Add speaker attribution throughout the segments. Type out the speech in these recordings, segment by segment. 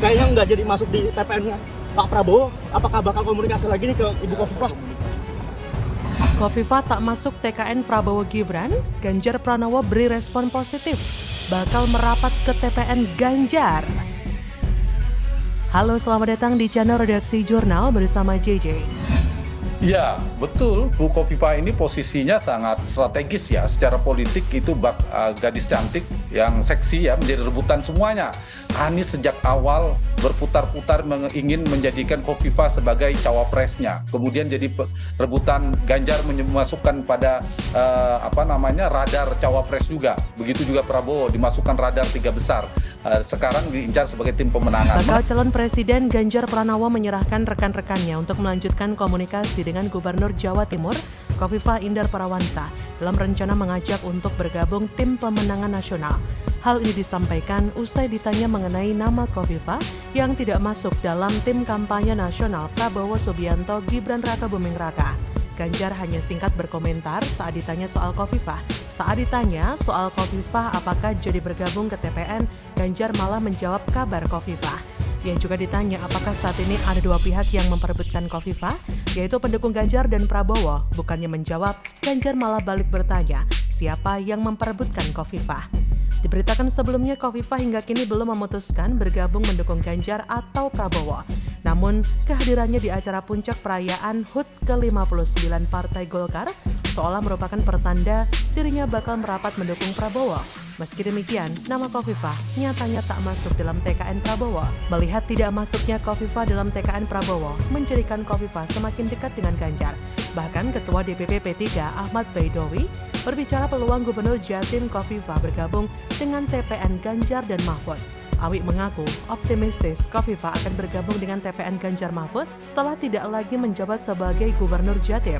Speaker 1: kayaknya nggak jadi masuk di TPN-nya Pak Prabowo. Apakah bakal komunikasi lagi nih ke Ibu Khofifah?
Speaker 2: Khofifah tak masuk TKN Prabowo Gibran, Ganjar Pranowo beri respon positif, bakal merapat ke TPN Ganjar. Halo, selamat datang di channel Redaksi Jurnal bersama JJ.
Speaker 3: Ya, betul. Bu Khofifah ini posisinya sangat strategis ya. Secara politik itu gadis cantik yang seksi ya, menjadi rebutan semuanya. Anies sejak awal berputar-putar ingin menjadikan Khofifah sebagai cawapresnya. Kemudian jadi rebutan Ganjar memasukkan pada radar cawapres juga. Begitu juga Prabowo dimasukkan radar 3 besar. Sekarang diincar sebagai tim pemenangan.
Speaker 2: Bakal calon presiden Ganjar Pranowo menyerahkan rekan-rekannya untuk melanjutkan komunikasi dengan Gubernur Jawa Timur, Khofifah Indar Parawansa, dalam rencana mengajak untuk bergabung tim pemenangan nasional. Hal ini disampaikan usai ditanya mengenai nama Khofifah yang tidak masuk dalam tim kampanye nasional Prabowo Subianto Gibran Raka Buming Raka. Ganjar hanya singkat berkomentar saat ditanya soal Khofifah. Saat ditanya soal Khofifah apakah jadi bergabung ke TPN, Ganjar malah menjawab kabar Khofifah. Ia juga ditanya apakah saat ini ada dua pihak yang memperebutkan Khofifah, yaitu pendukung Ganjar dan Prabowo. Bukannya menjawab, Ganjar malah balik bertanya siapa yang memperebutkan Khofifah. Diberitakan sebelumnya Khofifah hingga kini belum memutuskan bergabung mendukung Ganjar atau Prabowo. Namun, kehadirannya di acara puncak perayaan HUT ke-59 Partai Golkar seolah merupakan pertanda dirinya bakal merapat mendukung Prabowo. Meski demikian, nama Khofifah nyatanya tak masuk dalam TKN Prabowo. Melihat tidak masuknya Khofifah dalam TKN Prabowo menjadikan Khofifah semakin dekat dengan Ganjar. Bahkan Ketua DPP P3 Ahmad Baidowi berbicara peluang Gubernur Jatim Khofifah bergabung dengan TPN Ganjar dan Mahfud. Awi mengaku optimistis Khofifah akan bergabung dengan TPN Ganjar Mahfud setelah tidak lagi menjabat sebagai Gubernur Jatim.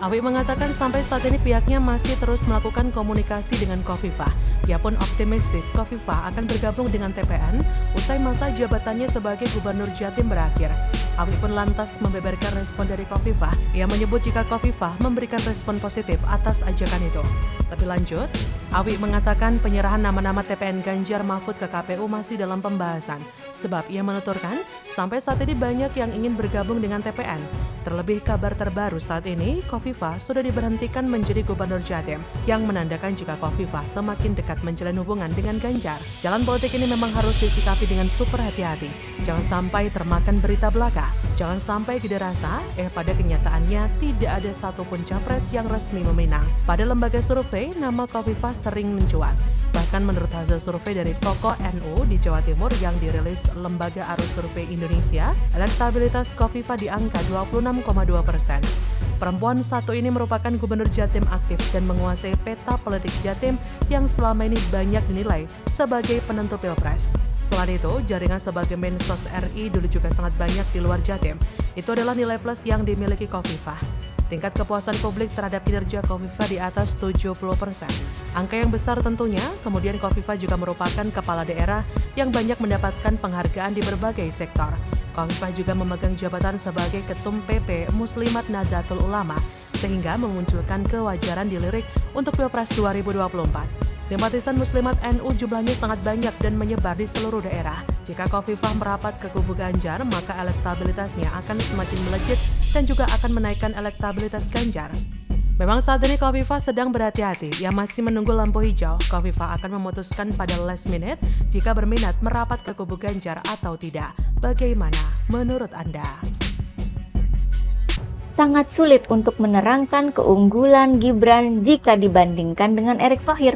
Speaker 2: Awi mengatakan sampai saat ini pihaknya masih terus melakukan komunikasi dengan Khofifah. Ia pun optimistis Khofifah akan bergabung dengan TPN usai masa jabatannya sebagai Gubernur Jatim berakhir. Awi pun lantas membeberkan respon dari Khofifah. Ia menyebut jika Khofifah memberikan respon positif atas ajakan itu. Lebih lanjut, Awi mengatakan penyerahan nama-nama TPN Ganjar Mahfud ke KPU masih dalam pembahasan. Sebab ia menuturkan, sampai saat ini banyak yang ingin bergabung dengan TPN. Terlebih kabar terbaru saat ini, Khofifah sudah diberhentikan menjadi Gubernur Jatim, yang menandakan jika Khofifah semakin dekat menjalin hubungan dengan Ganjar. Jalan politik ini memang harus disikapi dengan super hati-hati. Jangan sampai termakan berita belaka. Jangan sampai dirasa, pada kenyataannya tidak ada satupun capres yang resmi memenang. Pada lembaga survei, nama Khofifah sering mencuat. Bahkan menurut hasil survei dari Pokok NU di Jawa Timur yang dirilis Lembaga Arus Survei Indonesia, elektabilitas Khofifah di angka 26,2%. Perempuan satu ini merupakan Gubernur Jatim aktif dan menguasai peta politik Jatim yang selama ini banyak dinilai sebagai penentu Pilpres. Selain itu, jaringan sebagai Mensos RI dulu juga sangat banyak di luar Jatim. Itu adalah nilai plus yang dimiliki Khofifah. Tingkat kepuasan publik terhadap kinerja Khofifah di atas 70%. Angka yang besar tentunya, kemudian Khofifah juga merupakan kepala daerah yang banyak mendapatkan penghargaan di berbagai sektor. Khofifah juga memegang jabatan sebagai Ketum PP Muslimat Nahdlatul Ulama, sehingga memunculkan kewajaran dilirik untuk Pilpres 2024. Simpatisan Muslimat NU jumlahnya sangat banyak dan menyebar di seluruh daerah. Jika Khofifah merapat ke kubu Ganjar, maka elektabilitasnya akan semakin melejit dan juga akan menaikkan elektabilitas Ganjar. Memang saat ini Khofifah sedang berhati-hati. Ia masih menunggu lampu hijau. Khofifah akan memutuskan pada last minute jika berminat merapat ke kubu Ganjar atau tidak. Bagaimana menurut Anda?
Speaker 4: Sangat sulit untuk menerangkan keunggulan Gibran jika dibandingkan dengan Erick Thohir.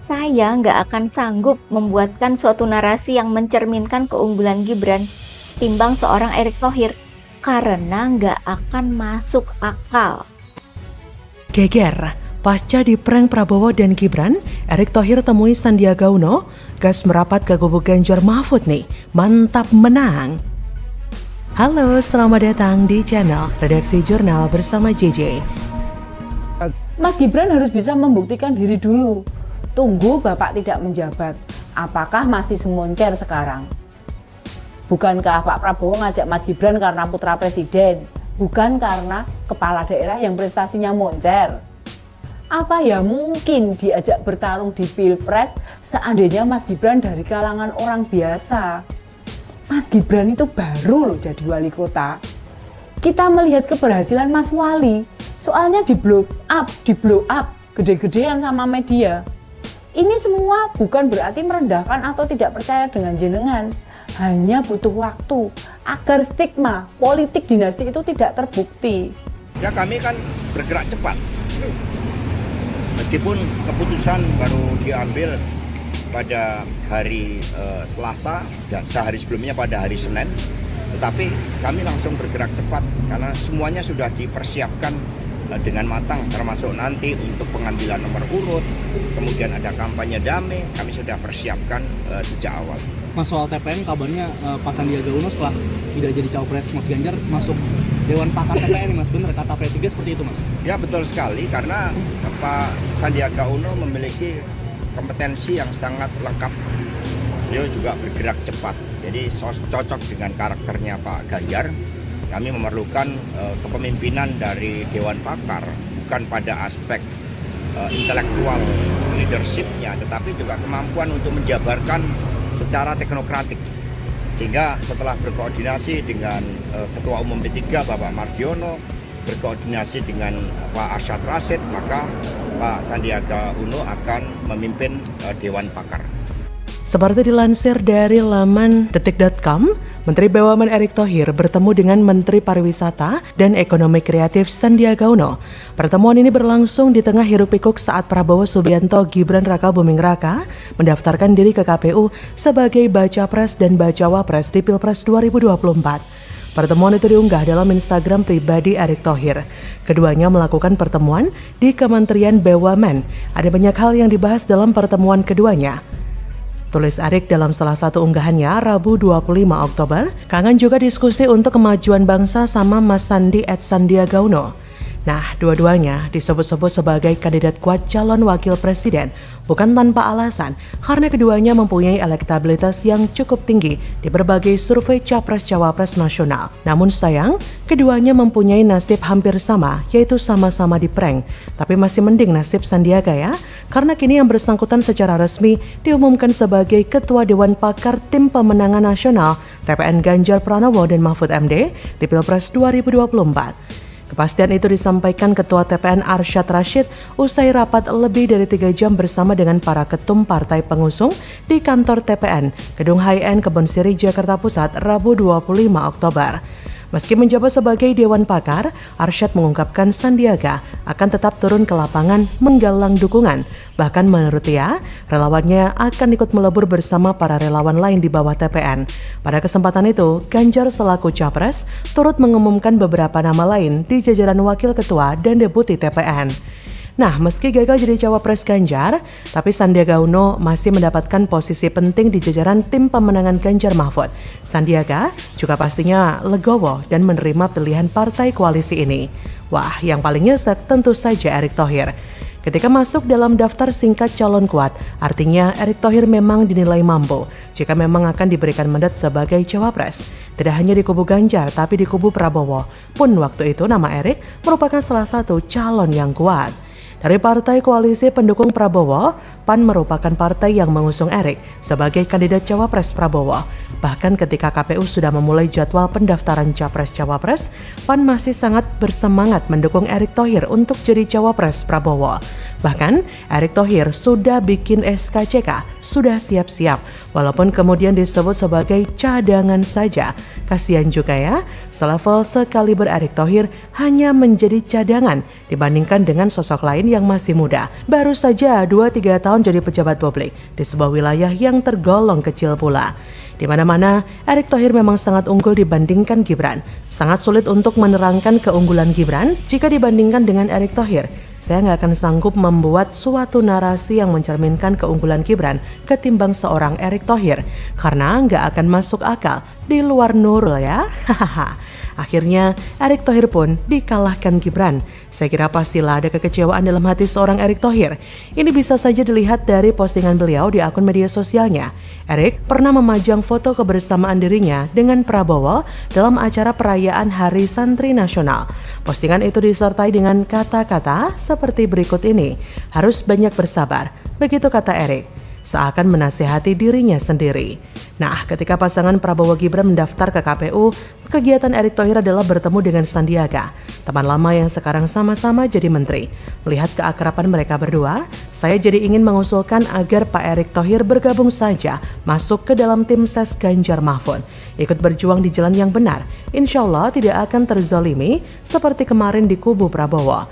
Speaker 4: Saya nggak akan sanggup membuatkan suatu narasi yang mencerminkan keunggulan Gibran timbang seorang Erick Thohir karena nggak akan masuk akal.
Speaker 2: Geger, pasca di prank Prabowo dan Gibran, Erick Thohir temui Sandiaga Uno, gas merapat ke kubu Ganjar Mahfud nih, mantap menang. Halo, selamat datang di channel Redaksi Jurnal bersama JJ.
Speaker 5: Mas Gibran harus bisa membuktikan diri dulu. Tunggu Bapak tidak menjabat. Apakah masih semoncer sekarang? Bukankah Pak Prabowo ngajak Mas Gibran karena putra presiden? Bukan karena kepala daerah yang prestasinya moncer? Apa ya mungkin diajak bertarung di Pilpres seandainya Mas Gibran dari kalangan orang biasa? Mas Gibran itu baru loh jadi wali kota. Kita melihat keberhasilan Mas Wali, soalnya di blow up gede-gedean sama media. Ini semua bukan berarti merendahkan atau tidak percaya dengan jenengan. Hanya butuh waktu agar stigma politik dinasti itu tidak terbukti.
Speaker 6: Ya kami kan bergerak cepat. Meskipun keputusan baru diambil pada hari Selasa dan sehari sebelumnya pada hari Senin, tetapi kami langsung bergerak cepat karena semuanya sudah dipersiapkan dengan matang, termasuk nanti untuk pengambilan nomor urut, kemudian ada kampanye damai, kami sudah persiapkan sejak awal.
Speaker 1: Mas, soal TPN kabarnya Pak Sandiaga Uno setelah tidak jadi cawapres Mas Ganjar masuk Dewan Pakar TPN, Mas, benar kata P3 seperti itu, Mas? Ya, betul sekali, karena Pak Sandiaga Uno memiliki kompetensi yang sangat lengkap. Beliau juga bergerak cepat, jadi cocok dengan karakternya Pak Ganjar. Kami memerlukan kepemimpinan dari Dewan Pakar, bukan pada aspek intelektual leadership-nya, tetapi juga kemampuan untuk menjabarkan secara teknokratik. Sehingga setelah berkoordinasi dengan Ketua Umum P3 Bapak Mardiono, berkoordinasi dengan Pak Arsyad Rashid, maka Pak Sandiaga Uno akan memimpin Dewan Pakar.
Speaker 2: Seperti dilansir dari laman detik.com, Menteri BUMN Erick Thohir bertemu dengan Menteri Pariwisata dan Ekonomi Kreatif Sandiaga Uno. Pertemuan ini berlangsung di tengah hiruk-pikuk saat Prabowo Subianto Gibran Raka Buming Raka mendaftarkan diri ke KPU sebagai Baca Pres dan Bacawa Pres di Pilpres 2024. Pertemuan itu diunggah dalam Instagram pribadi Erick Thohir. Keduanya melakukan pertemuan di Kementerian BUMN. Ada banyak hal yang dibahas dalam pertemuan keduanya. Tulis Erick dalam salah satu unggahannya Rabu 25 Oktober, kangen juga diskusi untuk kemajuan bangsa sama Mas Sandi @Sandiaga Uno. Nah, dua-duanya disebut-sebut sebagai kandidat kuat calon wakil presiden, bukan tanpa alasan, karena keduanya mempunyai elektabilitas yang cukup tinggi di berbagai survei Capres-Cawapres nasional. Namun sayang, keduanya mempunyai nasib hampir sama, yaitu sama-sama di prank. Tapi masih mending nasib Sandiaga ya, karena kini yang bersangkutan secara resmi diumumkan sebagai Ketua Dewan Pakar Tim Pemenangan Nasional TPN Ganjar Pranowo dan Mahfud MD di Pilpres 2024. Kepastian itu disampaikan Ketua TPN Arsyad Rashid usai rapat lebih dari 3 jam bersama dengan para ketum partai pengusung di kantor TPN, Gedung High-End Kebon Siri, Jakarta Pusat, Rabu 25 Oktober. Meski menjabat sebagai Dewan Pakar, Arsyad mengungkapkan Sandiaga akan tetap turun ke lapangan menggalang dukungan. Bahkan menurut dia, relawannya akan ikut melebur bersama para relawan lain di bawah TPN. Pada kesempatan itu, Ganjar selaku Capres turut mengumumkan beberapa nama lain di jajaran Wakil Ketua dan Deputi TPN. Nah, meski gagal jadi cawapres Ganjar, tapi Sandiaga Uno masih mendapatkan posisi penting di jajaran tim pemenangan Ganjar Mahfud. Sandiaga juga pastinya legowo dan menerima pilihan partai koalisi ini. Wah, yang paling nyesek tentu saja Erick Thohir. Ketika masuk dalam daftar singkat calon kuat, artinya Erick Thohir memang dinilai mampu jika memang akan diberikan mandat sebagai cawapres. Tidak hanya di kubu Ganjar, tapi di kubu Prabowo pun waktu itu nama Erick merupakan salah satu calon yang kuat. Dari partai koalisi pendukung Prabowo, PAN merupakan partai yang mengusung Erick sebagai kandidat cawapres Prabowo. Bahkan ketika KPU sudah memulai jadwal pendaftaran capres-cawapres, PAN masih sangat bersemangat mendukung Erick Thohir untuk jadi cawapres Prabowo. Bahkan Erick Thohir sudah bikin SKCK, sudah siap-siap, walaupun kemudian disebut sebagai cadangan saja. Kasian juga ya, selevel sekaliber Erick Thohir hanya menjadi cadangan dibandingkan dengan sosok lain yang masih muda. Baru saja 2-3 tahun jadi pejabat publik di sebuah wilayah yang tergolong kecil pula. Di mana-mana, Erick Thohir memang sangat unggul dibandingkan Gibran. Sangat sulit untuk menerangkan keunggulan Gibran jika dibandingkan dengan Erick Thohir. Saya nggak akan sanggup membuat suatu narasi yang mencerminkan keunggulan Gibran ketimbang seorang Erick Thohir, karena nggak akan masuk akal di luar Nurul ya. Akhirnya Erick Thohir pun dikalahkan Gibran. Saya kira pastilah ada kekecewaan dalam hati seorang Erick Thohir. Ini bisa saja dilihat dari postingan beliau di akun media sosialnya. Erick pernah memajang foto kebersamaan dirinya dengan Prabowo dalam acara perayaan Hari Santri Nasional. Postingan itu disertai dengan kata-kata seperti berikut ini, harus banyak bersabar, begitu kata Erick. seakan menasihati dirinya sendiri. Nah, ketika pasangan Prabowo Gibran mendaftar ke KPU, kegiatan Erick Thohir adalah bertemu dengan Sandiaga, teman lama yang sekarang sama-sama jadi menteri. Melihat keakraban mereka berdua, saya jadi ingin mengusulkan agar Pak Erick Thohir bergabung saja masuk ke dalam tim ses Ganjar Mahfud. Ikut berjuang di jalan yang benar, insya Allah tidak akan terzalimi seperti kemarin di kubu Prabowo.